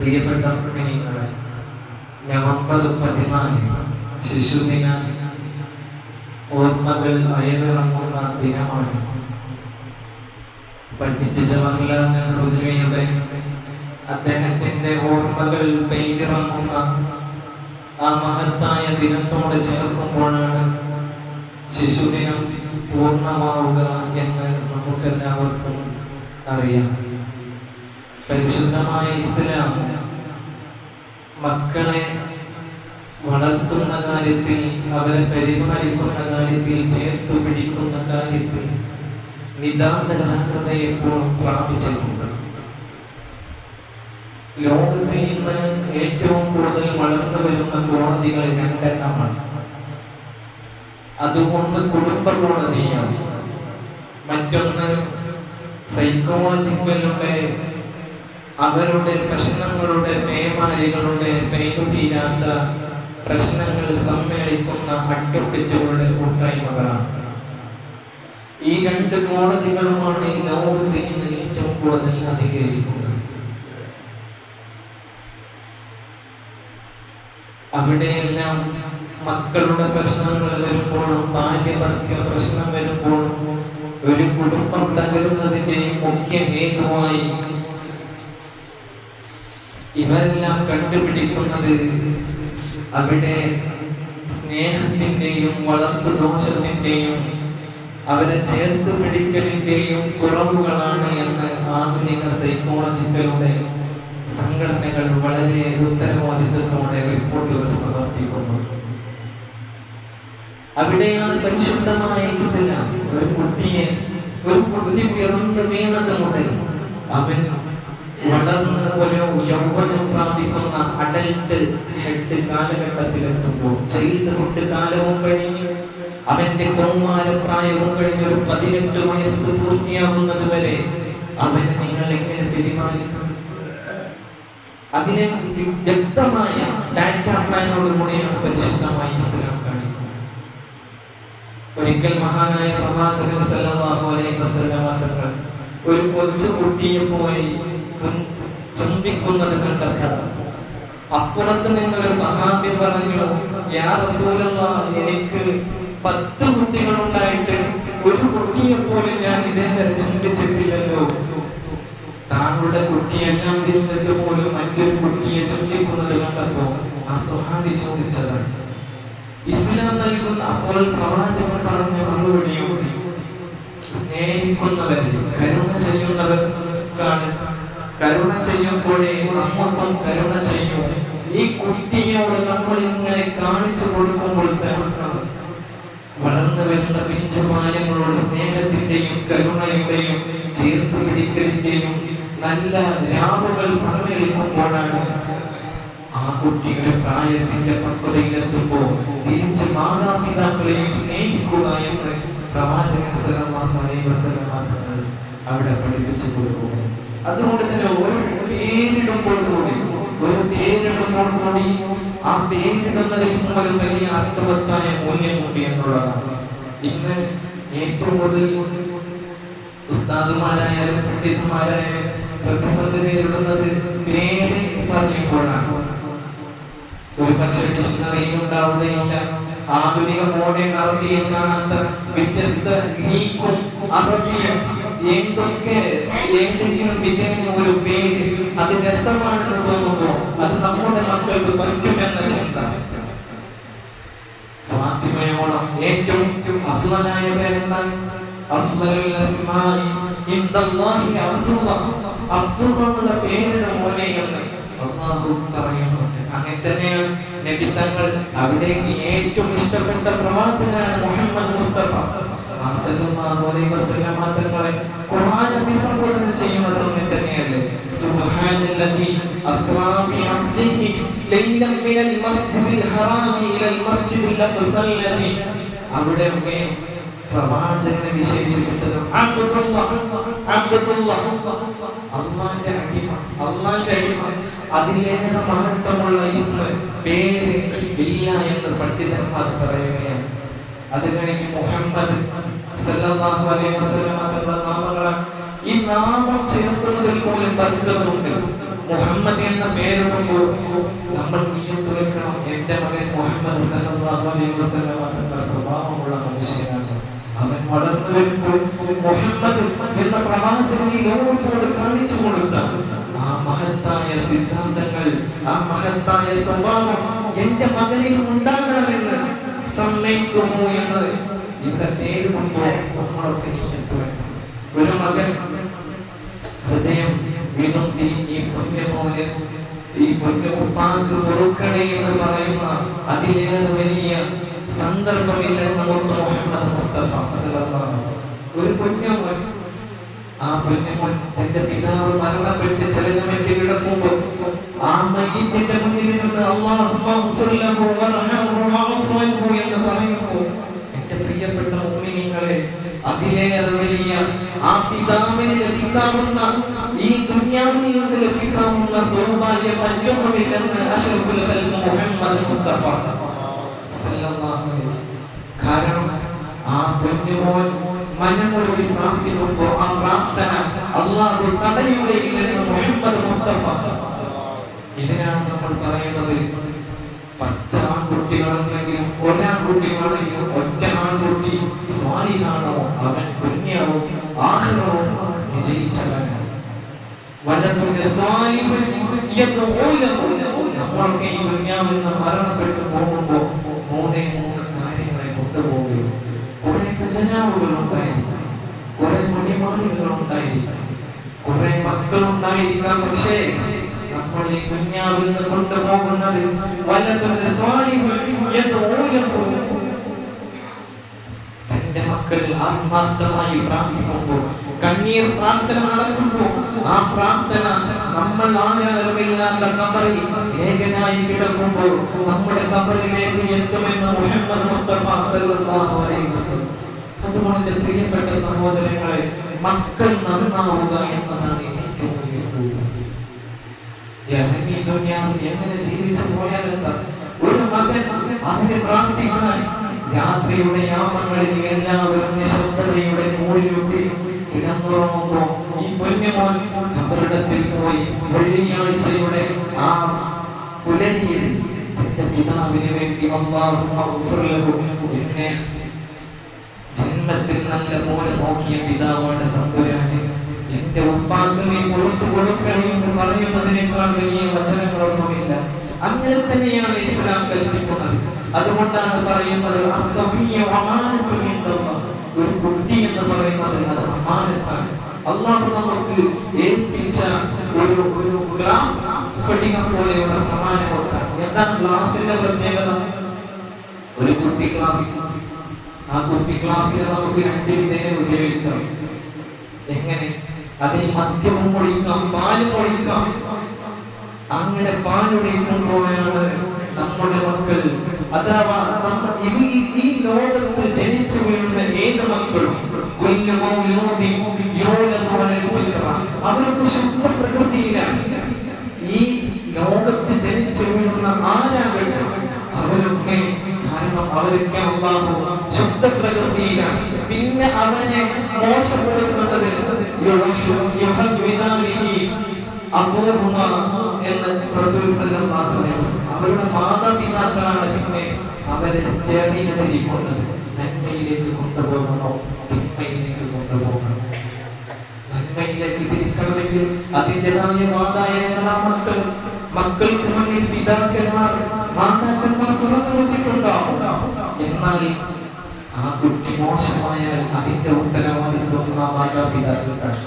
പ്രിയപ്പെട്ട മുഅ്മിനീങ്ങളെ, നവംബർ 14 ശിശുദിന ഓർമ്മകൾ അയവിറങ്ങുന്ന ദിനമാണ്. പണ്ഡിറ്റ് ജവഹർലാൽ നെഹ്റുജിയുടെ അദ്ദേഹത്തിന്റെ ഓർമ്മകൾ പെയ്തിറങ്ങുന്ന ആ മഹത്തായ ദിനത്തോട് ചേർക്കുമ്പോഴാണ് ശിശുദിനം പൂർണ്ണമാവുക എന്ന് നമുക്കെല്ലാവർക്കും അറിയാം. പരിശുദ്ധമായ ഇസ്ലാം മക്കളെ വളർത്തുന്ന കാര്യത്തിൽ, അവരെ പരിപാലിക്കുന്ന കാര്യത്തിൽ, ചേർത്തു പിടിക്കുന്ന കാര്യത്തിൽ നിതാന്ത ജാഗ്രത എപ്പോഴും പ്രാപിച്ചിട്ടുണ്ട്. ലോകത്ത് ഇന്ന് ഏറ്റവും കൂടുതൽ വളർന്നു വരുന്ന കോടതികൾ രണ്ടെണ്ണമാണ്. അതുകൊണ്ട് കുടുംബ കോടതിയാണ്, മറ്റൊന്ന് സൈക്കോളജിക്കലുടെ അവരുടെ പ്രശ്നങ്ങളുടെ പേമാരികളുടെ പെയ്തുതീരാത്ത പ്രശ്നങ്ങൾ സമ്മേളിക്കുന്ന അഡ്വക്കേറ്റുകളുടെ കൂട്ടായ്മകളാണ്. ഈ രണ്ട് കോടതികളുമാണ് ലോകത്ത് ഇന്ന് ഏറ്റവും കൂടുതൽ അധികരിക്കുന്നത്. അവിടെയെല്ലാം മക്കളുടെ പ്രശ്നങ്ങൾ വരുമ്പോഴും, ഭാര്യ-ഭർത്തൃ പ്രശ്നം വരുമ്പോഴും, ഒരു കുടുംബം തകരുന്നതിന്റെ മുഖ്യ ഹേതുവായി ഇവരെല്ലാം കണ്ടുപിടിക്കുന്നത് അവിടെ സ്നേഹത്തിന്റെയും വളർത്തു ദോഷത്തിന്റെയും അവരെ ചേർത്ത് പിടിക്കലിന്റെയും കുറവുകളാണ് എന്ന് ആധുനിക സൈക്കോളജിക്കലുടെ സംഘടനകൾ വളരെ ഉത്തരവാദിത്വത്തോടെ റിപ്പോർട്ടുകൾ സമർപ്പിക്കുന്നു. അവിടെയാണ് പരിശുദ്ധമായ ഇസ്ലാം ഒരു കുട്ടി പിറന്നു വീണത് മുതൽ അവൻ വളർന്ന് ഒരു യൗവനം പ്രാപിക്കുന്ന അഡൽട്ട് ഹെഡ് കാലഘട്ടത്തിലെത്തുമ്പോൾ, ചൈൽഡ്ഹുഡ് കാലവും കഴിഞ്ഞ് അവന്റെ കൗമാരപ്രായവും കഴിഞ്ഞ് ഒരു 18 വയസ്സ് പൂർത്തിയാകുന്നത് വരെ അവനെ നിങ്ങൾ എങ്ങനെ പെരുമാറിക്കണം, അതിനെ വ്യക്തമായ ഡാറ്റ പ്ലാനോടുകൂടിയാണ് പരിശുദ്ധമായി ഇസ്ലാം കാണിക്കുന്നത്. ഒരിക്കൽ മഹാനായ പ്രവാചകൻ സല്ലല്ലാഹു അലൈഹി വസല്ലം തങ്ങൾ ഒരു കൊച്ചു കുട്ടിയെ പോയി ചുംബിക്കുന്നത് കണ്ടപ്പോൾ അപ്പുറത്ത് നിന്നൊരു സഹാബി പറഞ്ഞു, യാ റസൂലല്ലാഹ്, എനിക്ക് 10 കുട്ടികളുണ്ടായിട്ട് ഒരു കുട്ടിയെ പോലും ഞാൻ ഇതേവരെ ചുംബിച്ചിട്ടില്ലല്ലോ. താങ്കളുടെ കുട്ടിയെല്ലാം ഇരുന്നിട്ട് പോലും മറ്റൊരു കുട്ടിയെ ചുംബിക്കുന്നത് കണ്ടപ്പോൾ ആ സഹാബി ചോദിച്ചതാണ്. ഇസ്ലാം നൽകുന്ന അപ്പോൾ പ്രവാചകൻ പറഞ്ഞ മറുപടിയോട്, സ്നേഹിക്കുന്നവർ, കരുണ ചെയ്യുന്നവർക്കാണ് കരുണ ചെയ്യുമ്പോഴേ നമ്മൾക്കും കരുണ ചെയ്യും. ഈ കുട്ടിയോട് നമ്മൾ ഇങ്ങനെ കാണിച്ചു കൊടുക്കുമ്പോൾ വളർന്നു വരുന്ന പിഞ്ചുമാനങ്ങളോട് സ്നേഹത്തിന്റെയും കരുണയുടെയും ചേർത്തു പിടിക്കലിന്റെയും നല്ല രാവുകൾ സമ്മേളിക്കുമ്പോഴാണ് ആ കുട്ടികളുടെ പ്രായത്തിന്റെ പക്വതയിലെത്തുമ്പോൾ തിരിച്ച് മാതാപിതാക്കളെയും സ്നേഹിക്കുക എന്ന് പ്രവാചകൻ സല്ലല്ലാഹു അലൈഹി വസല്ലം അവിടെ പഠിപ്പിച്ചു കൊടുക്കുക. അതുകൊണ്ട് തന്നെ ഒരു പേരിടുമ്പോൾ കൂടി ആ പേരിടുന്നതിൽ ഒരു വലിയ അർത്ഥവത്തായ മൂല്യമുണ്ട് എന്നുള്ളതാണ്. ഇന്ന് ഏറ്റവും കൂടുതൽ ഉസ്താദുമാരായാലും പണ്ഡിതന്മാരായാലും പ്രതിസന്ധി നേരിടുന്നത് പേര് പറയുമ്പോഴാണ്. ഒരു പക്ഷേ ഡിക്ഷണറിയിൽ ഉണ്ടാവുകയില്ല, ആധുനിക മോഡേൺ അറബിയിൽ കാണാത്ത വ്യത്യസ്ത ഗ്രീക്കും അറബിയും ഏതെങ്കിലും വിധേന ഒരു പേര് അത് രസമാണെന്ന് തോന്നുമ്പോൾ അത് നമ്മുടെ മക്കൾക്ക് പറ്റുമെന്ന ചിന്ത. ഫാത്തിമയോളം ഏറ്റവും അഫ്ളലായ പേരെന്നാൽ അഫ്ളലുൽ അസ്മാഇ ഇൻദല്ലാഹി അബ്ദുല്ലാഹ്, അബ്ദുല്ലാഹുള്ള പേരിന് മോനെ എന്ന് അല്ലാഹു പറയുന്നുണ്ട്. അങ്ങനെ തന്നെയാണ് നബി തങ്ങൾ അവിടേക്ക് ഏറ്റവും ഇഷ്ടപ്പെട്ട പ്രവാചകനാണ് മുഹമ്മദ് മുസ്തഫ സല്ലല്ലാഹു അലൈഹി വസല്ലം തങ്ങളെ ഖുർആൻ അഭിസംബോധന ചെയ്യുന്നത് തന്നെയല്ലേ. സുബ്ഹാനല്ലദി അസ്റാ ബി അബ്ദിഹി ലൈലൻ മിനൽ മസ്ജിദിൽ ഹറാമി ഇലൽ മസ്ജിദിൽ അഖ്സല്ലദി, അവിടെ പ്രവാചകനെ വിശേഷിപ്പിച്ചത് അബ്ദുല്ലാഹ്, അല്ലാഹുവിന്റെ അടിമ, അല്ലാഹുവിന്റെ അടിമ. അതിലേറെ മഹത്വമുള്ള ഇസ്മ പേര് ഇല്ല എന്ന് പണ്ഡിതന്മാർ പറയുകയാണ്. അത് കഴിഞ്ഞ് മുഹമ്മദ് സല്ലല്ലാഹു അലൈഹി വസല്ലം തങ്ങളുടെ നാമങ്ങളാണ്. ഈ നാമം ചേർക്കുന്നതിൽ പോലും ബർക്കത്തുണ്ട്. മുഹമ്മദ് എന്ന പേരിടുമ്പോൾ നമ്മൾ നിയ്യത്ത് വെക്കണം, എന്റെ മകൻ മുഹമ്മദ് സല്ലല്ലാഹു അലൈഹി വസല്ലം എന്ന സ്വഭാവമുള്ള മനുഷ്യനാണ്. അവൻ വളർന്നു വരുമ്പോൾ മുഹമ്മദ് എന്ന പ്രവാചകനെ ലോകത്തോട് കാണിച്ചു കൊടുത്ത ആ മഹത്തായ സിദ്ധാന്തങ്ങൾ, ആ മഹത്തായ സ്വഭാവം എന്റെ മകനിൽ ഉണ്ടാകണമെന്ന് സമ്മതിക്കുമോ എന്ന് ഇവിടെ തേടുമ്പോൾ നമ്മളൊക്കെ നിയ്യത്ത് വെക്കണം. ഒരു മകൻ ഹൃദയം വിതുമ്പി ഈ പൊന്നുപ്പാക്ക് പൊറുക്കണേ എന്ന് പറയുന്ന അതിലേറെ വലിയ സന്ദർഭമില്ലെന്ന് മുഹമ്മദ് മുസ്തഫ സല്ലല്ലാഹു അലൈഹി വസല്ലം. ഒരു പൊന്നുമോൻ, ആ പൊന്നുമോൻ തന്റെ പിതാവ് മരണപ്പെട്ട് ചലനമേറ്റ് കിടക്കുമ്പോൾ ആ മയ്യിത്തിന്റെ മുന്നിൽ നിന്ന് അല്ലാഹുമ്മ ഗ്ഫിർ ലഹു വർഹംഹു വഅഫു അൻഹു എന്ന് പറയുമ്പോൾ എന്റെ പ്രിയപ്പെട്ട മുഅ്മിനീങ്ങളെ, അതിലേറെ വലിയ ആ പിതാവിന് ലഭിക്കാവുന്ന, ഈ ദുനിയാവിൽ നിന്ന് ലഭിക്കാവുന്ന സൗഭാഗ്യം മറ്റൊന്നുമില്ലെന്ന് അഷ്റഫുൽ ഖൽഖ് മുഹമ്മദ് മുസ്തഫ സല്ലല്ലാഹു അലൈഹി വസല്ലം. കാരണം ആ പൊന്നുമോൻ മനമൊരുക്കി പ്രാർത്ഥിക്കുമ്പോൾ ആ പ്രാർത്ഥന അല്ലാഹു തടയുകയില്ലെന്ന് മുഹമ്മദ് മുസ്തഫ. ഇതിനാണ് നമ്മൾ പറയുന്നത്, 10 ആൺകുട്ടികളെങ്കിലും ഒരാൺകുട്ടികളെങ്കിലും ഒറ്റ ആൺകുട്ടി സ്വാലിഹാണോ അവൻ പുണ്യവും ആഖിറവും വിജയിച്ചവനാണ്. വലതുന്റെ സ്വാലിഹുൻ യദഊലഹു. നമ്മൾക്ക് ഈ ദുനിയാവിൽ നിന്ന് മരണപ്പെട്ടു പോകുമ്പോൾ 3 കാര്യങ്ങളെ കൊണ്ടുപോകുകയും കുറെ ഖജനാവുകൾ ഉണ്ടായിരിക്കും, കുറെ മണിമാളികൾ ഉണ്ടായിരിക്കും, കുറെ മക്കളുണ്ടായിരിക്കാം. പക്ഷേ നമ്മൾ ഈ ദുനിയാവിൽ നിന്ന് കൊണ്ടുപോകുന്നത് വലതുന്റെ സ്വാലിഹുൻ യദഊലഹു. തന്റെ മക്കൾ ആത്മാർത്ഥമായി പ്രാർത്ഥിക്കുമ്പോൾ, കണ്ണീർ പ്രാർത്ഥന നടത്തുമ്പോൾ, ആ പ്രാർത്ഥന നമ്മൾ ആരാധനയില്ലാത്ത ഖബറിൽ ഏകനായി കിടക്കുമ്പോൾ നമ്മുടെ ഖബറിലേക്ക് എത്തുമെന്ന് മുഹമ്മദ് മുസ്തഫ സല്ലല്ലാഹു അലൈഹി വസല്ലം. അതുകൊണ്ട് പ്രിയപ്പെട്ട സഹോദരങ്ങളെ, മക്കൾ നന്നാവുക എന്നതാണ് ഏറ്റവും വലിയ സൂത്രം. എങ്ങനെ ജീവിച്ചു പോയാൽ എന്താ? ഒരു മകൻ അവനെ പ്രാർത്ഥിക്കാൻ രാത്രിയുടെ യാമങ്ങളിൽ എല്ലാവരും നിശബ്ദതയുടെ മൂടിലൂട്ടി കിടന്നുറങ്ങുമ്പോൾ ഈ പൊന്നുമോൻ ഖബറിടത്തിൽ പോയി വെള്ളിയാഴ്ചയുടെ ആ പുലരിയിൽ തന്റെ പിതാവിന് വേണ്ടി അല്ലാഹുമ്മ ഗ്ഫിർ ലഹു, എന്നെ ജന്മത്തിൽ നല്ല പോലെ നോക്കിയ പിതാവാണ് തമ്പുരാനെ, എന്റെ ഉപ്പാക്ക് നീ പുറത്തു കൊടുക്കണേ എന്ന് പറയുന്നതിനേക്കാൾ വലിയ വചനങ്ങളൊന്നുമില്ല. അങ്ങനെ തന്നെയാണ് ഇസ്ലാം കൽപ്പിക്കുന്നത്. അതുകൊണ്ടാണ് പറയുന്നത് ഒരു കുട്ടി എന്ന് പറയുന്നത് അത് അമാനത്താണ്. അല്ലാഹു നമുക്ക് ഏൽപ്പിച്ച ഒരു ഗ്ലാസ് സ്ഫടികം പോലെയുള്ള സമാനമാണ്. എന്താണ് ഗ്ലാസിന്റെ പ്രത്യേകത? ഒരു കുപ്പി ഗ്ലാസ്, ആ കുപ്പി ഗ്ലാസ്സിനെ നമുക്ക് 2 വിധേന ഉപയോഗിക്കാം. എങ്ങനെ? അതിൽ മദ്യവും ഒഴിക്കാം, പാലും ഒഴിക്കാം. അങ്ങനെ പാലൊഴിക്കുമ്പോഴാണ് നമ്മുടെ മക്കൾ, അഥവാ ഈ ലോകത്ത് ജനിച്ചു വീഴുന്ന ഏത് മക്കളും അവർക്ക് ശുദ്ധ പ്രകൃതിയിലാണ്. ഈ ലോകത്ത് ജനിച്ചു വീഴുന്ന ആരാകട്ടെ അവരൊക്കെ, കാരണം അവരൊക്കെ അല്ലാഹു ശുദ്ധ പ്രകൃതിയിലാണ്. പിന്നെ അവനെ മോശപ്പെടുത്തുന്നത് എന്ന് റസൂൽ സല്ലല്ലാഹു അലൈഹി വസല്ലം. അവരുടെ മാതാപിതാക്കളാണ് പിന്നെ അവരെ കൊണ്ടത്. നന്മയിലേക്ക് കൊണ്ടുപോകണോ തിന്മയിലേക്ക് കൊണ്ടുപോകണം? നന്മയിലേക്ക് തിരിക്കണമെങ്കിൽ അതിൻ്റെതായ വാതായനങ്ങളാ മക്കൾക്ക് മുന്നിൽ പിതാക്കന്മാർ മാതാക്കന്മാർ തുറന്നു വെച്ചിട്ടുണ്ടാവും. എന്നാൽ ആ കുട്ടി മോശമായാൽ അതിന്റെ ഉത്തരവാദിത്വം ആ മാതാപിതാക്കൾക്കാണ്.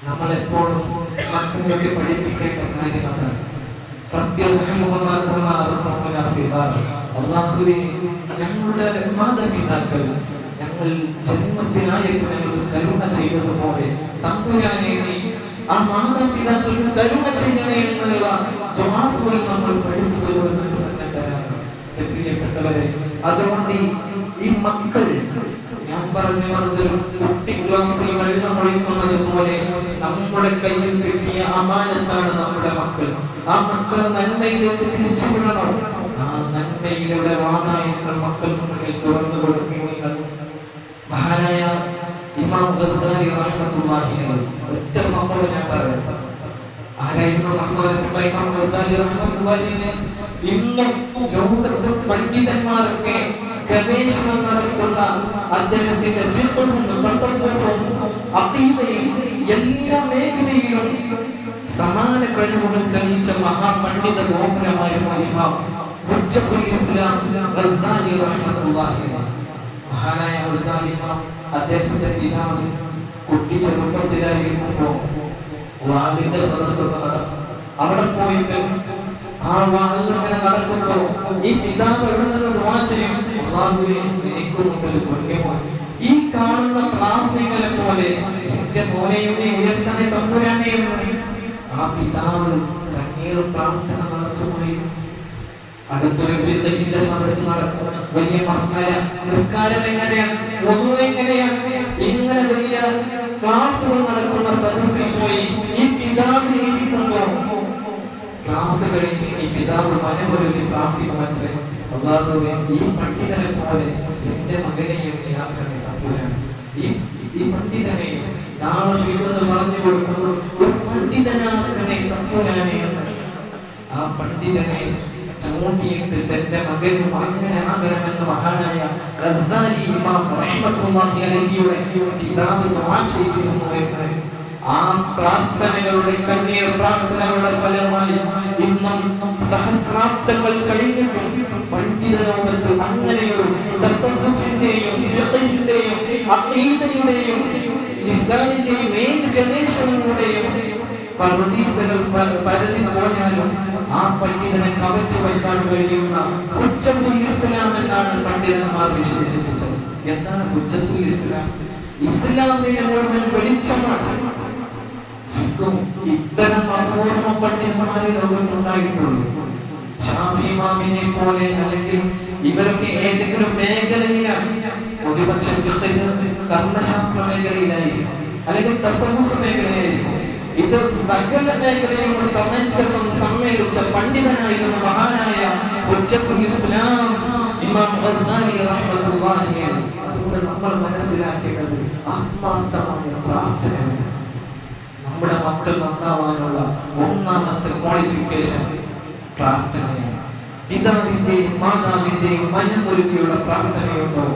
നമ്മളെപ്പോഴും മക്കളൊക്കെ പഠിപ്പിക്കേണ്ട കാര്യമാണ് ഞങ്ങളുടെ മാതാപിതാക്കൾ ഞങ്ങൾ ജന്മത്തിനായിട്ട് ഞങ്ങൾക്ക് കരുണ ചെയ്തതുപോലെ തമ്പുരാനെ നീ ആ മാതാപിതാക്കൾക്ക് കരുണ ചെയ്യണേ എന്നുള്ള ദുആ പോലും നമ്മൾ പഠിപ്പിച്ചു കൊടുക്കുന്ന സന്നദ്ധരാണ് പ്രിയപ്പെട്ടവരെ. അതുകൊണ്ട് ഈ മക്കൾ, ഞാൻ പറഞ്ഞു വന്നത്, കുട്ടി ഗ്ലാസിൽ വെള്ളം ഒഴിക്കുന്നത് പോലെ നമ്മുടെ കയ്യിൽ കിട്ടിയ അമാനത്താണ് നമ്മുടെ മക്കൾ. ആ മക്കൾ നന്മയിലേക്ക് തിരിച്ചു വിടണം. ആ നന്മയിലൂടെ വാതായങ്ങൾ മക്കൾക്ക് മുന്നിൽ തുറന്നു കൊടുക്കുകയും മഹാനായ ഇമാം ഗസാലി റഹ്മത്തുള്ളാഹി അലൈഹി ഒറ്റ സംഭവം ഞാൻ പറയാം. ആരായിരുന്നു ബഹുമാനപ്പെട്ട ഇമാം ഗസാലി റഹ്മത്തുള്ളാഹി അലൈഹി? ഇന്നും ലോകത്തെ പണ്ഡിതന്മാരൊക്കെ ഗവേഷണം നടത്തുന്ന അദ്ദേഹത്തിന്റെ ഫിഖ്ഹും തസവ്വുഫും അഖീദയും എല്ലാ മേഖലയിലും സമാന കഴിവുകൾ തെളിയിച്ച മഹാപണ്ഡിത ഗോപുരമായിരുന്നു ഇമാം ഹുജ്ജത്തുൽ ഇസ്ലാം ഗസാലി റഹ്മത്തുള്ളാഹി അലൈഹി. മഹാനായ ഗസാലി ഇമാം അദ്ദേഹത്തിന്റെ പിതാവ് കുട്ടി ചെറുപ്പത്തിലായിരിക്കുമ്പോൾ വാദിന്റെ സദസ്സ് അവിടെ പോയിട്ട് ആ വാദിങ്ങനെ നടക്കുമ്പോ ഈ പിതാവ് എവിടെ നിന്ന് ദുആ ചെയ്യും? അല്ലാഹുവേ, എനിക്ക് മുമ്പിൽ പുണ്യമാണ് ഈ കാണുന്ന ക്ലാസുകളെ പോലെ എന്റെ മോനെയും നീ ഉയർത്തണേ തമ്പുരാനെ എന്ന് ആ പിതാവ് കണ്ണീർ പ്രാർത്ഥന നടത്തുകയും അടുത്തൊരു ഫിഖ്ഹിന്റെ സദസ്സ് നടക്കും. വലിയ മസ്അല, നിസ്കാരം എങ്ങനെയാണ്, വുദു എങ്ങനെയാണ്, ഇങ്ങനെ വലിയ ക്ലാസുകൾ നടക്കുന്ന സദസ്സിൽ പോയി ഈ പിതാവ് ഇരിക്കുമ്പോ ക്ലാസ് കഴിഞ്ഞ് ഈ പിതാവ് മനമൊരുക്കി പ്രാർത്ഥിക്കുമത്രേ, അല്ലാഹുവേ, ഈ പണ്ഡിതനെ പോലെ എന്റെ മകനെയും നീ ആക്കണേ തമ്പുരാൻ. ഈ പണ്ഡിതനെയും നാളെ ഫിഖ്ഹ് പറഞ്ഞു കൊടുക്കുന്നു, ഒരു പണ്ഡിതനാക്കണേ തമ്പുരാനെ എന്ന് ആ പണ്ഡിതനെ ചൂണ്ടിയിട്ട് തന്റെ മകനും അങ്ങനെ ആകണമെന്ന് മഹാനായ ഗസാലി ഇമാം റഹ്മത്തുള്ളാഹി അലൈഹിയുടെ പിതാവ് ദുആ ചെയ്തിരുന്നു എന്ന് ആ പ്രാർത്ഥനകളുടെ കണ്ണീർ പ്രാർത്ഥനകളുടെ ഫലമായി ഇന്നും സഹസ്രാബ്ദങ്ങൾ കഴിഞ്ഞിട്ടും പണ്ഡിത ലോകത്ത് അങ്ങനെയൊരു തസവ്വുഫിന്റെയും ഫിഖ്ഹിന്റെയും അഖീദയുടെയും ലിസാനിന്റെയും ഏത് ഗവേഷണങ്ങളുടെയും പർദീസകൾ പരതി പോയാലും ആ പണ്ഡിതനെ കവച്ചു വയ്ക്കാൻ കഴിയുന്ന ഹുജ്ജത്തുൽ ഇസ്ലാം എന്നാണ് പണ്ഡിതന്മാർ വിശേഷിപ്പിച്ചത്. എന്താണ് ഹുജ്ജത്തുൽ ഇസ്ലാം? ഇസ്ലാമിനെ മുഴുവൻ വെളിച്ചമാണ്. ഇത്തരം അപൂർവ പണ്ഡിതന്മാരെ ലോകത്തുണ്ടായിട്ടുള്ളൂ. ഷാഫി ഇമാമിനെ പോലെ അല്ലെങ്കിൽ ഇവരൊക്കെ ഏതെങ്കിലും മേഖലയിലാണ്, ഒരുപക്ഷെ കർമ്മശാസ്ത്ര മേഖലയിലായിരിക്കും, അല്ലെങ്കിൽ തസവ്വുഫ് മേഖലയായിരിക്കും. ഇത് സകല മേഖലയും സമഞ്ജസം സമ്മേളിച്ച പണ്ഡിതനായിരുന്നു മഹാനായ ഹുജ്ജത്തുൽ ഇസ്ലാം ഇമാം ഗസാലി റഹ്മത്തുള്ളാഹി അലൈഹി. അതുകൊണ്ട് നമ്മൾ മനസ്സിലാക്കേണ്ടത് ആത്മാർത്ഥമായ പ്രാർത്ഥനയാണ്. നമ്മുടെ മക്കൾ നന്നാവാനുള്ള ഒന്നാമത്തെ ക്വാളിഫിക്കേഷൻ പ്രാർത്ഥനയാണ്. പിതാവിന്റെയും മാതാവിന്റെയും മനമൊരുക്കിയുള്ള പ്രാർത്ഥനയുണ്ടോ?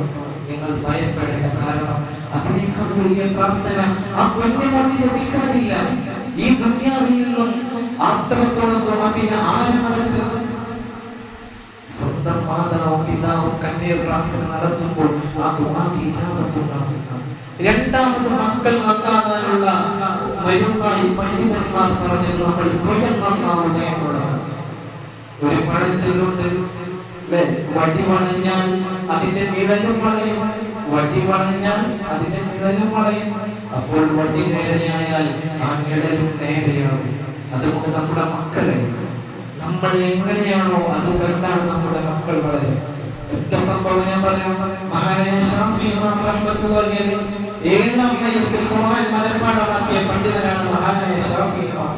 നിങ്ങൾ ഭയപ്പെടേണ്ട. കാരണം അതിനേക്കാൾ വലിയ പ്രാർത്ഥന ആ പുണ്യമൊഴി ലഭിക്കാനില്ല ഈ ദുനിയാവിൽ നിന്നും. അത്രത്തോളം പിന്നെ ആരാധന സ്വന്തം മാതാവും പിതാവും കണ്ണീർ പ്രാർത്ഥന നടത്തുമ്പോൾ ആ ദുആക്ക് ഇജാബത്ത് ഉണ്ടാകുന്ന. രണ്ടാമത് മക്കൾ നന്നാകാനുള്ള മരുന്നായി പണ്ഡിതന്മാർ പറഞ്ഞത് നമ്മൾ സ്വയം നന്നാവുക എന്നുള്ളതാണ്. ഒരു പഴഞ്ചൊല്ലുണ്ട്, വടി വളഞ്ഞാൽ അതിന്റെ നിഴലും വളയും, വടി വളഞ്ഞാൽ അതിന്റെ നിഴലും വളയും. അപ്പോൾ വടി നേരെയായാൽ ആ നിഴലും നേരെയാവും. അതുകൊണ്ട് നമ്മുടെ മക്കളെ നമ്മൾ എങ്ങനെയാണോ അത് കണ്ടാണ് നമ്മുടെ മക്കൾ വളരും. ഒറ്റ സംഭവം ഞാൻ പറയാം. മഹാനായ ഷാഫി ഇമാം റഹ്മത്തുള്ളാഹി അലൈഹി 7ാം വയസ്സിൽ ഖുർആൻ മനഃപാഠമാക്കിയ പണ്ഡിതനാണ് മഹാനായ ഷാഫി ഇമാം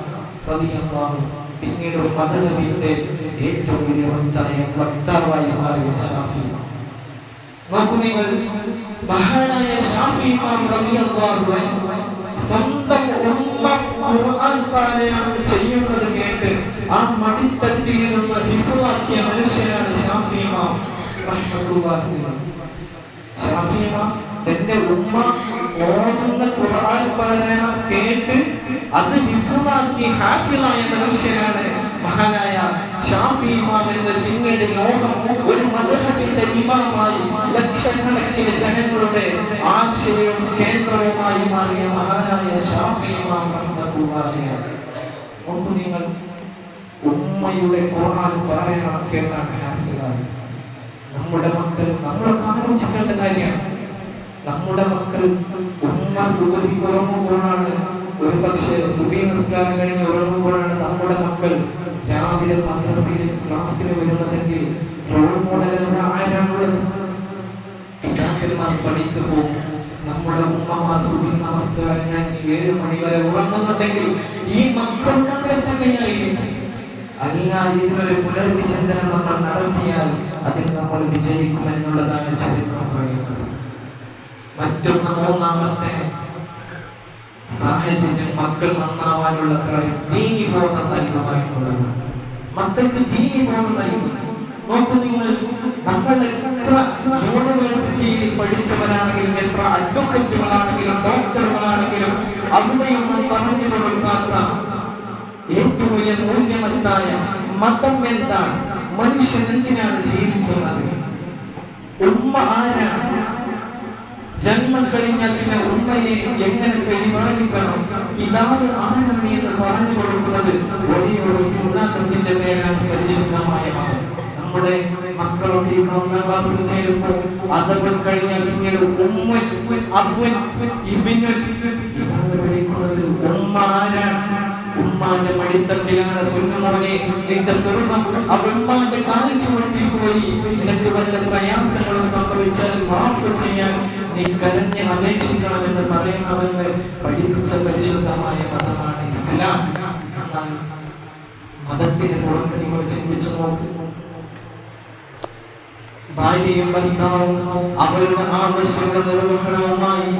റളിയല്ലാഹു. പിന്നീട് മദ്ഹബിന്റെ ഏറ്റവും വലിയ വക്താവായി മാറിയ ഷാഫി ഇമാം. നോക്കൂ നിങ്ങൾ, മഹാനായ ഷാഫി ഇമാം റളിയല്ലാഹു അൻഹു സ്വന്തം ഉമ്മ ഖുർആൻ പാരായണം ചെയ്യുന്നത് കേട്ട് ആ മടിത്തട്ടിയിരുന്ന ഹിഫ്ളാക്കിയ മനുഷ്യനാണ് ഷാഫി ഇമാം റഹ്മത്തുള്ളാഹി അലൈഹി. ഷാഫി ഇമാം തന്റെ ഉമ്മ ഓതുന്ന ഖുർആൻ പാരായണം കേട്ട് അത് ഹിഫ്ളാക്കി ഹാഫിളായ മനുഷ്യനാണ് മഹാനായ ഷാഫി ഇമാം എന്ന്. പിന്നീട് ലോകം ഒരു മദ്ഹബിന്റെ ഇമാമായി ലക്ഷക്കണക്കിന് ജനങ്ങളുടെ ആശയവും കേന്ദ്രവുമായി മാറിയ മഹാനായ ഷാഫി ഇമാം റഹ്മത്തുള്ളാഹി അലൈഹി. നിങ്ങൾ ഉമ്മയുടെ ഖുർആൻ പാരായണം കേട്ടാണ് ഹാഫിളായി. നമ്മുടെ മക്കൾ നമ്മളൊക്കെ ആലോചിക്കേണ്ട കാര്യമാണ്. നമ്മുടെ മക്കൾ ഉമ്മ സുബഹി ഉറങ്ങുമ്പോഴാണ്, ഒരു പക്ഷേ സുബഹി നിസ്കാരം കഴിഞ്ഞ് ഉറങ്ങുമ്പോഴാണ് നമ്മുടെ മക്കൾ രാവിലെ മദ്രസയിൽ ക്ലാസ്സിന് വരുന്നതെങ്കിൽ റോൾ മോഡൽ ആരാണുള്ളത്? പിതാക്കന്മാർ പണിക്ക് പോകും. നമ്മുടെ ഉമ്മമാർ സുബഹി നമസ്കാരം കഴിഞ്ഞ് 7 മണി വരെ ഉറങ്ങുന്നുണ്ടെങ്കിൽ ഈ മക്കൾ മക്കൾ തന്നെയായിരിക്കും. അല്ലെങ്കിൽ ഇതിനൊരു പുനർവിചിന്തനം നമ്മൾ നടത്തിയാൽ അതിൽ നമ്മൾ വിജയിക്കുമെന്നുള്ളതാണ് ചരിത്രം പറയുന്നത്. മറ്റൊന്ന്, മൂന്നാമത്തെ സാഹചര്യം മക്കൾ നന്നാവാനുള്ള കാര്യം നീങ്ങി പോകുന്ന നൽകുമായിട്ടുള്ളതാണ്. മക്കൾക്ക് നീങ്ങി പോകുന്ന നൽകും. നോക്കൂ നിങ്ങൾ, നമ്മൾ എത്ര യൂണിവേഴ്സിറ്റിയിൽ പഠിച്ചവരാണെങ്കിലും, എത്ര അഡ്വക്കറ്റുകളാണെങ്കിലും, ഡോക്ടറുകളാണെങ്കിലും അവിടെയൊന്നും പറഞ്ഞു കൊടുക്കാത്ത ഏറ്റവും വലിയ മൂല്യമത്തായ മതം എന്താണ്? മനുഷ്യൻ എന്തിനാണ് ജീവിക്കുന്നത്? ഉമ്മ ആരാണ്? ജന്മം കഴിഞ്ഞാൽ പിന്നെ ഉമ്മയെ എങ്ങനെ പരിപാലിക്കണം? പിതാവ് ആരാണ് എന്ന് പറഞ്ഞു കൊടുക്കുന്നത് ഒരേ ഒരു സിദ്ധാന്തത്തിന്റെ പേരാണ് പരിശുദ്ധമായ മതം. നമ്മുടെ മക്കളൊക്കെ 1ാം ക്ലാസ്സിൽ ചേരുമ്പോൾ അതവൻ കഴിഞ്ഞാൽ പിന്നീട് ഉമ്മൻ, അബ്വൻ, ഇബ്നുൻ ഇതാണ് വിളിക്കുന്നത്. ഉമ്മ ആരാണ്? ഉമ്മാന്റെ മടിത്തട്ടിലാണ് പൊന്നുമോനെ നിന്റെ സ്വർഗം. ആ ഉമ്മാന്റെ കാലിൽ ചുവട്ടിൽ പോയി നിനക്ക് വല്ല പ്രയാസങ്ങളും സംഭവിച്ചാൽ മാഫ് ചെയ്യാൻ നീ കരഞ്ഞ് അപേക്ഷിക്കണമെന്ന് പറയണമെന്ന് പഠിപ്പിച്ച പരിശുദ്ധമായ മതമാണ് ഇസ്ലാം. എന്നാൽ മതത്തിന് പുറത്ത് നിങ്ങൾ ചിന്തിച്ചു നോക്ക്. ഭാര്യയും ഭർത്താവും അവരുടെ ആവശ്യങ്ങളുടെ നിർവഹണവുമായി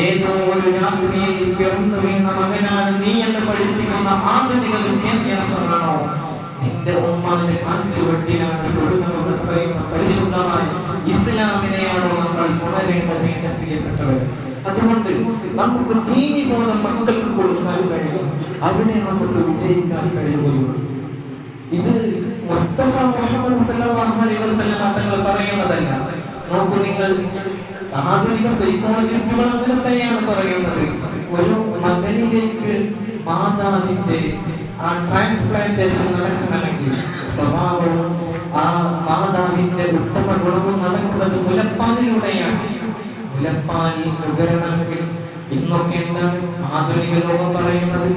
ഏതോ ഒരു രാത്രിയിൽ പിറന്നു വീണ മകനാണ് നീ എന്ന് പഠിപ്പിക്കുന്ന ആധുനിക വിദ്യാഭ്യാസമാണോ? നിന്റെ ഉമ്മാന്റെ കാൽച്ചുവട്ടിലാണ് സ്വർഗ്ഗമെന്ന് പറയുന്ന പരിശുദ്ധമായ ഇസ്ലാമിനെയാണോ നമ്മൾ ഉണരേണ്ടത് എന്റെ പ്രിയപ്പെട്ടവർ? അതുകൊണ്ട് നമുക്ക് ദീനിബോധം മക്കൾക്ക് കൊടുക്കാൻ കഴിയും. അവിടെ നമുക്ക് വിജയിക്കാൻ കഴിയുകയുള്ളൂ. ഇത് മുസ്തഫ മുഹമ്മദ് സല്ലല്ലാഹു അലൈഹി വസല്ലം തങ്ങൾ പറയുന്നതല്ല. നോക്കൂ നിങ്ങൾ, ആധുനിക സൈക്കോളജിസ്റ്റുകൾ അങ്ങനെ തന്നെയാണ് പറയുന്നത്. ഒരു മകനിലേക്ക് മാതാവിന്റെ ആ ട്രാൻസ്പ്ലാന്റേഷൻ നടക്കണമെങ്കിൽ സ്വഭാവവും ആ മാതാവിന്റെ ഉത്തമ ഗുണവും നടക്കുന്നത് മുലപ്പാലിലൂടെയാണ്. മുലപ്പാലിൽ നുകരണമെങ്കിൽ ഇന്നൊക്കെ എന്താണ് ആധുനിക ലോകം പറയുന്നത്?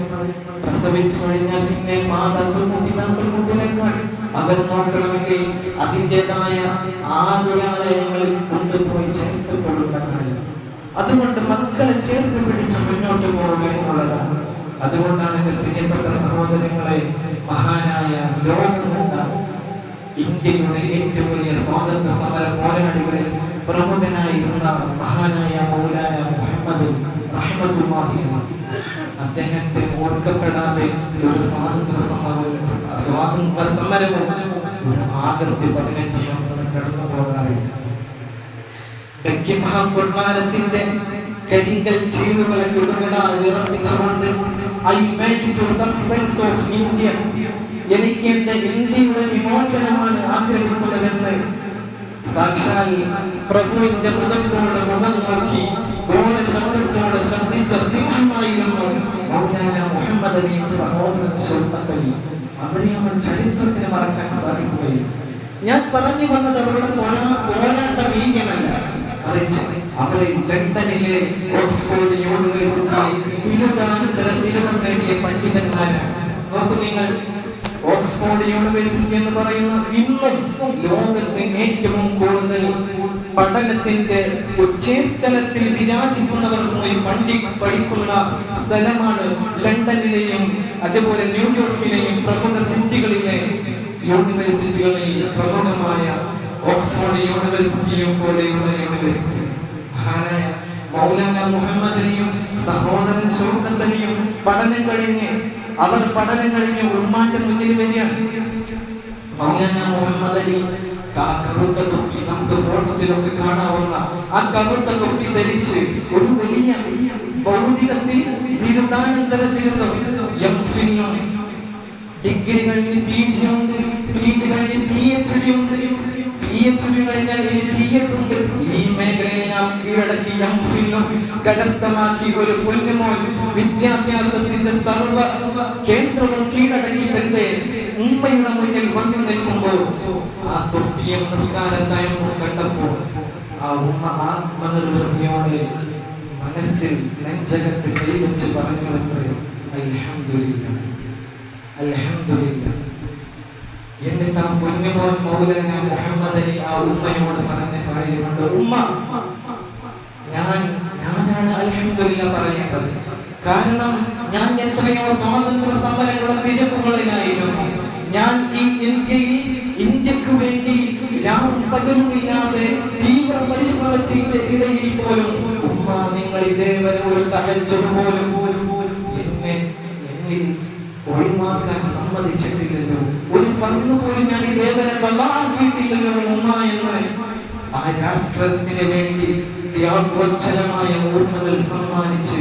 പ്രസവിച്ചു കഴിഞ്ഞാൽ പിന്നെ മാതാക്കൾക്കും പിതാക്കൾക്കും തിരക്കാണ്. അവർ നോക്കണമെങ്കിൽ അതിൻ്റെതായ ആതുരാലയങ്ങളിൽ കൊണ്ടുപോയി ചേർത്ത് കൊടുക്കാനാണ്. അതുകൊണ്ട് മക്കളെ ചേർത്ത് പിടിച്ച് മുന്നോട്ട് പോകുക എന്നുള്ളതാണ്. അതുകൊണ്ടാണ് എന്റെ പ്രിയപ്പെട്ട സഹോദരങ്ങളെ, മഹാനായ ലോകമെന്ന ഇന്ത്യയുടെ ഏറ്റവും വലിയ സ്വാതന്ത്ര്യ സമര പോരാളികളിൽ പ്രമുഖനായിരുന്ന മഹാനായ മൗലാന മുഹമ്മദ് റഹ്മത്തുള്ളാഹി അദ്ദേഹത്തെ ഓർക്കപ്പെടാതെ ഒരു സ്വാതന്ത്ര്യ സമരവും ആഗസ്റ്റ് 15 കടന്നു പോകാറില്ല. ബക്കിംഗ്ഹാം കൊട്ടാരത്തിന്റെ കരിങ്കൽ ചീളുകളെ വിറപ്പിച്ചുകൊണ്ട് എനിക്ക് എന്റെ ഇന്ത്യയുടെ വിമോചനമാണ് ആഗ്രഹിക്കുന്നതെന്ന് സാക്ഷാൽ പ്രഭുവിന്റെ മുഖത്തോട് മുഖം നോക്കി ഘോര ശബ്ദത്തോടെ ശബ്ദിച്ച സിംഹമായിരുന്നു മൗലാന മുഹമ്മദ് അലിയും സഹോദരൻ ഷൗക്കത്ത് അലി. അവരെ നമ്മൾ ചരിത്രത്തിന് മറക്കാൻ സാധിക്കുകയില്ല. ഞാൻ പറഞ്ഞു വന്നത് അവരുടെ പോരാട്ട വീര്യമല്ല, മറിച്ച് അവരെ ലണ്ടനിലെ ഓക്സ്ഫോർഡ് യൂണിവേഴ്സിറ്റിയിൽ ബിരുദാനന്തര ബിരുദം നേടിയ പണ്ഡിതന്മാരാണ്. നോക്കൂ നിങ്ങൾ, ഓക്സ്ഫോർഡ് യൂണിവേഴ്സിറ്റി എന്ന് പറയുന്ന ഇന്നും ലോകത്ത് ഏറ്റവും കൂടുതൽ പഠനത്തിന്റെ ഉച്ചസ്ഥലത്തിൽ വിരാജിക്കുന്നവർ പോയി പഠിക്കുന്ന സ്ഥലമാണ്. ലണ്ടനിലെയും അതുപോലെ ന്യൂയോർക്കിലെയും പ്രമുഖ സിറ്റികളിലെ യൂണിവേഴ്സിറ്റികളിൽ പ്രമുഖമായ ഓക്സ്ഫോർഡ് യൂണിവേഴ്സിറ്റിയും പോലെയുള്ള യൂണിവേഴ്സിറ്റി. മഹാനായ മൗലാന മുഹമ്മദ് അലിയും സഹോദരൻ ഷൗക്കത്ത് അലിയും പഠനം കഴിഞ്ഞ് ഉമ്മാന്റെ മുന്നിൽ വരികയാണ്. മൗലാന മുഹമ്മദ് അലി കറുത്ത തൊപ്പി, നമുക്ക് ഫോട്ടോത്തിലൊക്കെ കാണാവുന്ന ആ കറുത്ത തൊപ്പി ധരിച്ച് ഒരു വലിയ ഭൗതികത്തിൽ ബിരുദാനന്തര ബിരുദം, എംഫിലും ഡിഗ്രി കഴിഞ്ഞ് PG ഉണ്ട്, PG കഴിഞ്ഞ് PhD ഉണ്ട്, PhD കഴിഞ്ഞാൽ ഇനി BEd ഉണ്ട്. ഈ മേഖലയെല്ലാം കീഴടക്കി എംഫിലും കരസ്ഥമാക്കി ഒരു പൊന്നുമോൻ വിദ്യാഭ്യാസത്തിന്റെ സർവ കേന്ദ്രവും കീഴടക്കി തന്റെ ഉമ്മയുടെ മുന്നിൽ വന്നു നിൽക്കുമ്പോൾ ആ തൊപ്പിയും നിസ്കാരത്തായും കണ്ടപ്പോൾ ആ ഉമ്മ ആത്മനിർവൃതിയോടെ മനസ്സിൽ നെഞ്ചകത്ത് കൈവച്ച് പറഞ്ഞു അത്രയും അൽഹംദുലില്ലാ അൽഹംദുലില്ലാ. എന്നിട്ട് ആ പൊന്നുമോൻ മൗലാന മുഹമ്മദ് അലി ആ ഉമ്മയോട് പറഞ്ഞ കാര്യമുണ്ട്, ഉമ്മ ഞാനാണ് അൽഹംദുലില്ലാ പറയേണ്ടത്. കാരണം ഞാൻ എത്രയോ സ്വാതന്ത്ര്യ സമരങ്ങളുടെ തിരക്കുകളിലായിരുന്നു. ഞാൻ ഈ ഇന്ത്യക്ക് വേണ്ടി പകലുമില്ലാതെ തീവ്ര പരിശ്രമത്തിന്റെ ഇടയിൽ പോലും ഉമ്മ നിങ്ങൾ ഇതേവരെ ഒരു തകച്ചു പോലും ഒഴിവാക്കാൻ സമ്മതിച്ചിട്ടില്ലല്ലോ. ഒരു ഫർദ് പോലും ഞാൻ ഇതേവരെ കളാക്കിയിട്ടില്ലല്ലോ ഉമ്മ എന്ന് ആ രാഷ്ട്രത്തിന് വേണ്ടി ത്യാഗോജ്ജലമായ ഓർമ്മകൾ സമ്മാനിച്ച്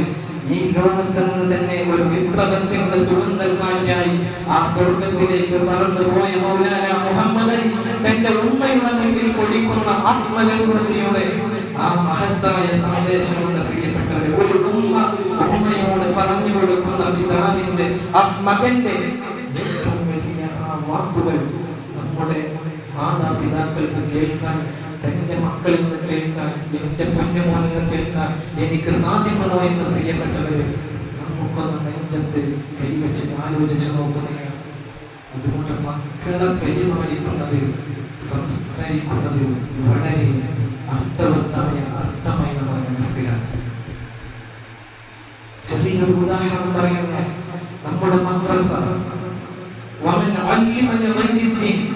ഈ ലോകത്ത് നിന്ന് തന്നെ ഒരു വിപ്ലവത്തിന്റെ സുഗന്ധക്കാറ്റായി ആ സ്വർഗത്തിലേക്ക് പറന്നുപോയ മൗലാന മുഹമ്മദ് അലി തന്റെ ഉമ്മയുടെ മുന്നിൽ പൊടിക്കുന്ന ആത്മനിർവൃതിയുടെ ആ മഹത്തായ സന്ദേശമുണ്ട് പ്രിയപ്പെട്ടവരെ. ഒരു ഉമ്മയോട് പറഞ്ഞു കൊടുക്കുന്ന പിതാവിന്റെ ആ മകന്റെ ഏറ്റവും വലിയ ആ വാക്കുകൾ നമ്മുടെ മാതാപിതാക്കൾക്ക് കേൾക്കാൻ, തന്റെ മക്കളിൽ നിന്ന് കേൾക്കാൻ, എന്റെ പൊന്നുമോനിൽ നിന്ന് കേൾക്കാൻ എനിക്ക് സാധിക്കണോ എന്ന് പ്രിയപ്പെട്ടവര് നമുക്കൊന്ന് നെഞ്ചത്ത് കൈവച്ച് ആലോചിച്ച് നോക്കുന്നതാണ്. അതുകൊണ്ട് മക്കളെ പരിപാലിക്കുന്നത്, സംസ്കരിക്കുന്നത് വളരെ അർത്ഥമായി നമ്മൾ മനസ്സിലാക്കുക. ചെറിയൊരു ഉദാഹരണം പറയുന്ന നമ്മുടെ മദ്രസ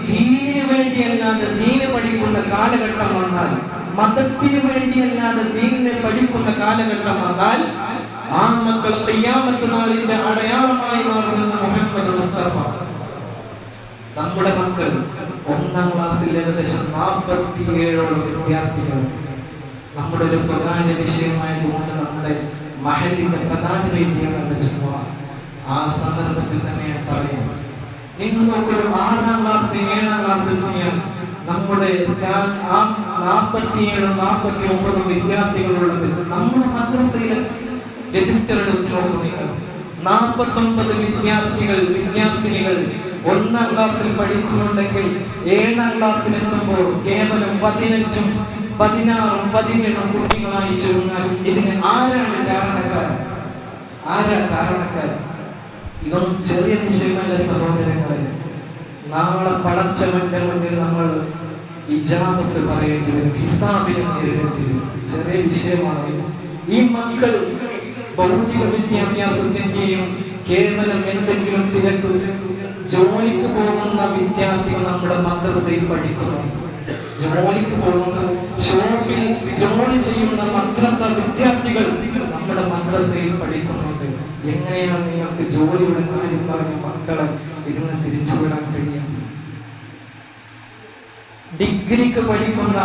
ദീനിന് വേണ്ടിയല്ലാതെ ദീന് പഠിക്കുന്ന കാലഘട്ടം വന്നാൽ, മതത്തിന് വേണ്ടിയല്ലാതെ ദീനിനെ പഠിക്കുന്ന കാലഘട്ടം വന്നാൽ ആ മക്കൾ ഖിയാമത്ത് നാളിന്റെ അടയാളമായി മാറുന്ന മുഹമ്മദ് മുസ്തഫ. നമ്മുടെ മക്കൾ 1ാം ക്ലാസ്സിൽ ഏകദേശം 47ഓളം വിദ്യാർത്ഥികൾ. നമ്മുടെ ഒരു സ്വകാര്യ വിഷയമായതുകൊണ്ട് നമ്മുടെ മഹലിന്റെ പ്രധാന വേദിയാണ് ജുമുഅ. ആ സന്ദർഭത്തിൽ തന്നെ ഞാൻ പറയാം, നിങ്ങൾക്കൊരു 6ാം ക്ലാസ് 7ാം ക്ലാസ്സിൽ നമ്മുടെ 47-49 വിദ്യാർത്ഥികളുള്ളത് നമ്മുടെ മദ്രസയിലെ രജിസ്റ്റർ എടുത്ത് നോക്കുക. 49 വിദ്യാർത്ഥിനികൾ 1ാം ക്ലാസ്സിൽ പഠിക്കുന്നുണ്ടെങ്കിൽ 7ാം ക്ലാസ്സിൽ എത്തുമ്പോൾ കേവലം 15-16-17 കുട്ടികളായി ചുരുങ്ങാൻ ഇതിന് ആരാണ് കാരണക്കാരൻ? ഇതൊന്നും ചെറിയ വിഷയമല്ല സഹോദരങ്ങളെ. നാളെ പടച്ചവന്റെ മുന്നിൽ നമ്മൾ ഇജാബത്ത് പറയേണ്ടി വരും, ഹിസാബിനെ നേരിടേണ്ടി വരും. ചെറിയ വിഷയമാണ്. ഈ മക്കൾ ഭൗതിക വിദ്യാഭ്യാസത്തിന്റെയും കേവലം എന്തെങ്കിലും തിരക്ക് ജോലിക്ക് പോകുന്ന വിദ്യാർത്ഥികൾ നമ്മുടെ മദ്രസയിൽ പഠിക്കുന്നു. ജോലിക്ക് പോകുന്ന, ഷോപ്പിൽ ജോലി ചെയ്യുന്ന മദ്രസ വിദ്യാർത്ഥികൾ നമ്മുടെ മദ്രസയിൽ പഠിക്കുന്നുണ്ട്. എങ്ങനെയാണ് നിങ്ങൾക്ക് ജോലിയുടെ കാര്യം പറഞ്ഞ മക്കളെ ഇതിനെ തിരിച്ചുവിടാൻ കഴിയും? ഡിഗ്രിക്ക് പഠിക്കുന്ന,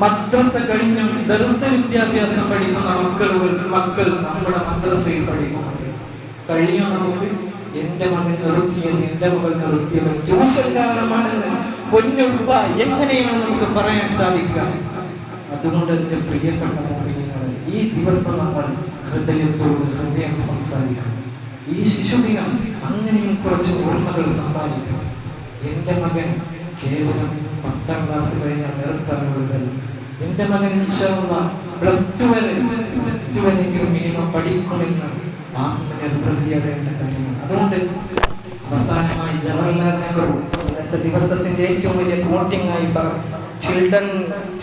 മദ്രസ കഴിഞ്ഞും ദർസ വിദ്യാഭ്യാസം പഠിക്കുന്ന മക്കൾ നമ്മുടെ മദ്രസയിൽ പഠിക്കുന്നുണ്ട്. കഴിയും നമുക്ക്? എന്റെ മകൻ നിർത്തിയത്, എന്റെ മകൾ നിർത്തിയത് ട്യൂഷൻ കാരണമാണെന്ന് പൊന്നുപ്പ എങ്ങനെയാണ് നമുക്ക് പറയാൻ സാധിക്കുക? അതുകൊണ്ട് എന്റെ പ്രിയപ്പെട്ട മോഹിനികളെ, ഈ ദിവസം നമ്മൾ ഹൃദയം സംസാരിക്കണം. ഈ ശിശുദിനം അങ്ങനെയും കുറച്ച് ഓർമ്മകൾ സമ്പാദിക്കണം. എന്റെ മകൻ കേവലം 10ാം ക്ലാസ് കഴിഞ്ഞാൽ നിർത്താനുള്ളതല്ല. എന്റെ മകൻ +2 വരെയെങ്കിലും മിനിമം പഠിക്കുമെന്ന് ആത്മനിർവൃതിയാവേണ്ട കാര്യമാണ്. അതുകൊണ്ട് അവസാനമായി ജവഹർലാൽ നെഹ്റു ഇന്നത്തെ ദിവസത്തിന്റെ ഏറ്റവും വലിയ കോട്ടിംഗ് ആയി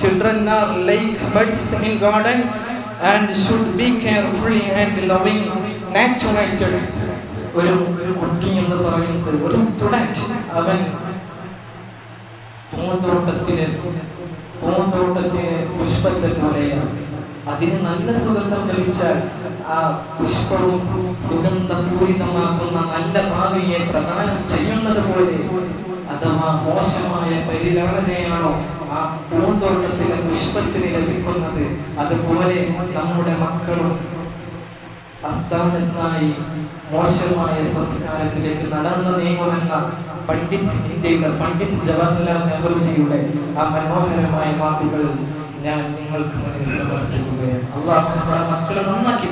children are like birds in garden and should be carefully and loving nurtured. ഒരു കുട്ടി എന്ന് പറയുന്നത് ഒരു സ്റ്റുഡന്റ്, അവൻ പൂന്തോട്ടത്തിന് പുഷ്പത്തെ പോലെയാണ്. അതിന് നല്ല സുഗന്ധം ലഭിച്ചാൽ ആ പുഷ്പവും സുഗന്ധപൂരിതമാക്കുന്ന നല്ല ഭാവിയെ പ്രദാനം ചെയ്യുന്നത് പോലെ, അഥവാ മോശമായ പരിലാളനയാണോ ആ പൂന്തോട്ടത്തിലെ പുഷ്പത്തിന് ലഭിക്കുന്നത്, അതുപോലെ നമ്മുടെ മക്കളും അസ്ഥാനത്തായി മോശമായ സംസ്കാരത്തിലേക്ക് നടന്നു നീങ്ങുമെന്ന പണ്ഡിറ്റ് ജവഹർലാൽ നെഹ്റുജിയുടെ ആ മനോഹരമായ വാക്കുകൾ ഞാൻ നിങ്ങൾക്ക് മുന്നിൽ സമർപ്പിക്കുകയാണ്. അല്ലാഹു നമ്മുടെ മക്കളെ നന്നാക്കി